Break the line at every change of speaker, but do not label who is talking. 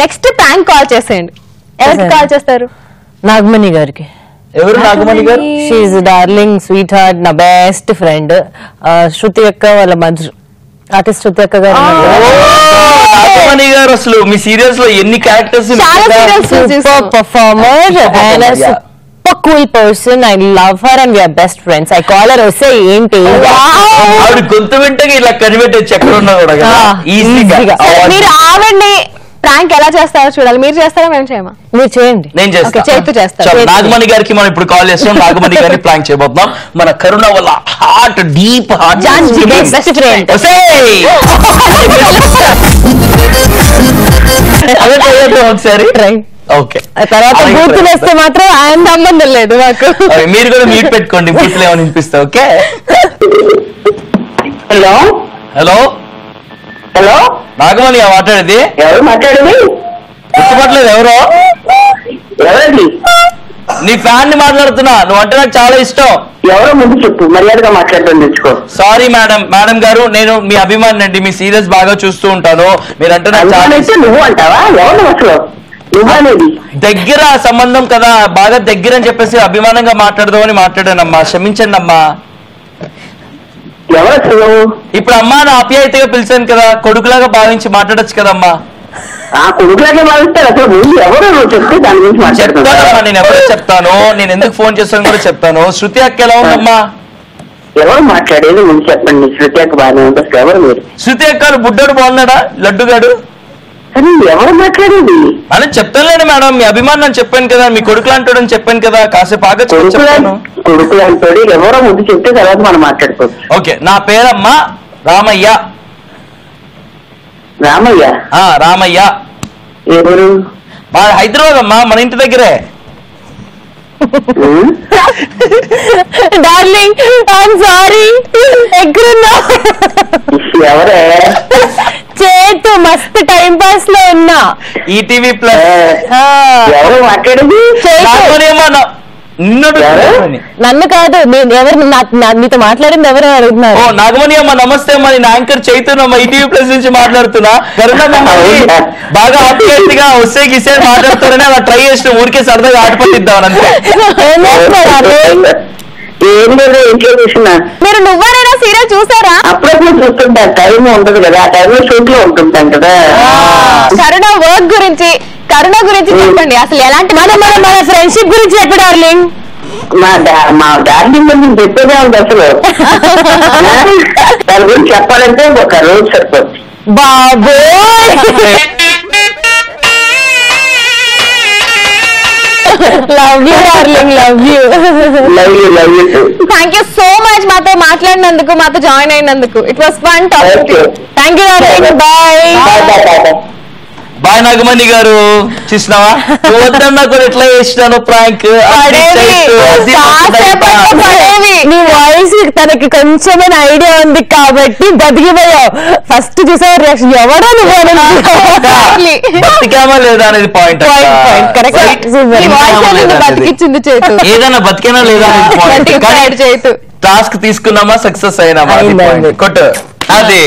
Next prank call చేసేయండి. ఎవరికి call చేస్తారు?
నాగమణి గారికి.
ఎవరు నాగమణి గారు?
షీఈ్ డార్లింగ్ స్వీట్ హార్ట్, నా బెస్ట్ ఫ్రెండ్. శృతి అక్క వాళ్ళ మంచి ఆర్టిస్ట్ శృతి అక్క గారు.
నాగమణి గారు అసలు మీ సీరియల్స్ లో ఎన్ని characters?
Super performer and super cool person. I love her and we are best friends. I call her Ose ఏంటి
ఆవిడ గొంతు వింటగా ఇలా కనిపెట్టచ్చు ఎక్కడ ఉన్నా కూడా కదా ఈజీగా.
మీరు ఆవిడ్ని ప్రాంక్ ఎలా చేస్తారో చూడాలి. మీరు చేస్తారా మేము చేయమా?
మీరు చేయండి.
నేను చేస్తాను.
చేతు చేస్తాను.
నాగమణి గారికి మనం ఇప్పుడు కాల్ చేస్తాం. నాగమణి గారిని ప్రాంక్ చేయబోతున్నాం. మన కరుణ వల్ల heart deep heart
best friend.
ఒకసారి
ట్రై.
ఓకే,
తర్వాత బూతులు వేస్తే మాత్రం ఆయన సంబంధం లేదు మాకు.
మీరు కూడా మ్యూట్ పెట్టుకోండి, బూతులు ఏమైనా వినిపిస్తా. Okay.
Hello
hello
hello,
Nagamani మాట్లాడేది?
ఎవరు మాట్లాడేది?
గుర్తుపట్టలేదు ఎవరో?
ఎవరండి?
నీ ఫ్యాన్ ని మాట్లాడుతున్నా. నువ్వు అంటే నాకు చాలా ఇష్టం.
ఎవరో ముందు చెప్పు, మర్యాదగా మాట్లాడడం తెచ్చుకో.
సారీ మేడం గారు, నేను మీ అభిమాని అండి. మీ సీరియల్స్ బాగా చూస్తూ ఉంటాను. మీరంటే నాకు చాలా
అయితే నువ్వు అంటావా? ఎవరు అసలు నువ్వనేది?
దగ్గర సంబంధం కదా, బాగా దగ్గర అని చెప్పేసి అభిమానంగా మాట్లాడదామని మాట్లాడానమ్మా, క్షమించండి అమ్మా.
ఎవరు అసలు?
ఇప్పుడు అమ్మా నా ఆప్యాయతగా పిలిచాను కదా, కొడుకులాగా భావించి మాట్లాడొచ్చు కదమ్మా.
ఆ కొడుకులాగే భావిస్తారు. అసలు ముందు ఎవరు నువ్వు చెప్తే దాని గురించి
చెప్తానమ్మా.
మాట్లాడుతున్నా.
నేను ఎవరో చెప్తాను, నేను ఎందుకు ఫోన్ చేస్తాను కూడా చెప్తాను. శృతి అక్క ఎలా ఉందమ్మా?
ఎవరు మాట్లాడేది ముందు చెప్పండి. శృతి అక్క బాగానే ఉంది. అసలు ఎవరు మీరు?
శృతి అక్క బుడ్డోడు బాగున్నాడా? లడ్డుగాడు
కానీ ఎవరు మాట్లాడేది
అని చెప్తానులేండి మేడం. మీ అభిమానం అని చెప్పాను కదా, మీ కొడుకులు అంటాడని చెప్పాను కదా, కాసేపు ఆగచ్చు.
కొడుకులు అంటాడు. ఎవరో ముందు చెప్తే తర్వాత మనం మాట్లాడుకోవచ్చు.
ఓకే, నా పేరమ్మా రామయ్య.
రామయ్య?
రామయ్య.
ఎవరు?
మా హైదరాబాద్ అమ్మా, మన ఇంటి దగ్గరే.
Darling I'm sorry. ఎక్కడున్నా?
ఎవరే?
చేతు మస్తు టైం పాస్ లో ఉన్నా.
ETV plus.
ఎవరు మాట్లాడేది?
నన్ను కాదు, ఎవరు నీతో మాట్లాడింది ఎవరు అడుగుతున్నారు?
ఓ నాగమణి అమ్మ నమస్తే అమ్మా. నేను యాంకర్ చైతన్య ఈటీవీ ప్లస్ నుంచి మాట్లాడుతున్నా. బాగా ఆప్యాయతగా వస్తే గిసే మాట్లాడతారని అలా ట్రై చేసిన, ఊరికే సరదాగా ఆటపట్టిద్దామని అంతే.
ఏం లేదు, ఇంట్లో చూసినా.
మీరు నువ్వైనా సీరియల్ చూసారా?
అప్పుడప్పుడు చూస్తుంటా, టైం ఉంటది కదా, ఆ టైంలో షూట్ లో ఉంటుంటాం కదా.
కరుణ వర్క్ గురించి, కరుణ గురించి చెప్పండి. అసలు ఎలాంటి
మన ఫ్రెండ్షిప్ గురించి చెప్పు డార్లింగ్.
మా డార్లింగ్ గురించి చెప్పేదే ఉంది అసలు. దాని గురించి చెప్పాలంటే ఒక రోజు సరిపోతుంది.
బాబోయ్, love you darling, love you.
Love you too.
Thank you so much మాతో మాట్లాడినందుకు, మాతో జాయిన్ అయినందుకు. It was fun talking.
Thank you darling. Bye.
Bye Nagamani garu. చూసినావా, నువ్వు వద్దన్నా కూడా ఎట్లా చేసినాను ప్రాంక్.
నీ వాయిస్ తనకి కొంచెమైన ఐడియా ఉంది కాబట్టి బతికిపోయావు. ఫస్ట్ చూసావు రియాక్షన్, ఎవడో నువ్వు
బతికామా లేదా అనేది పాయింట్.
బతికిచ్చింది చేతు.
ఏదైనా బతికేనా లేదా అనేది పాయింట్.
చేతు
టాస్క్ తీసుకున్నామా, సక్సెస్ అయినామా? కొట్టు అది.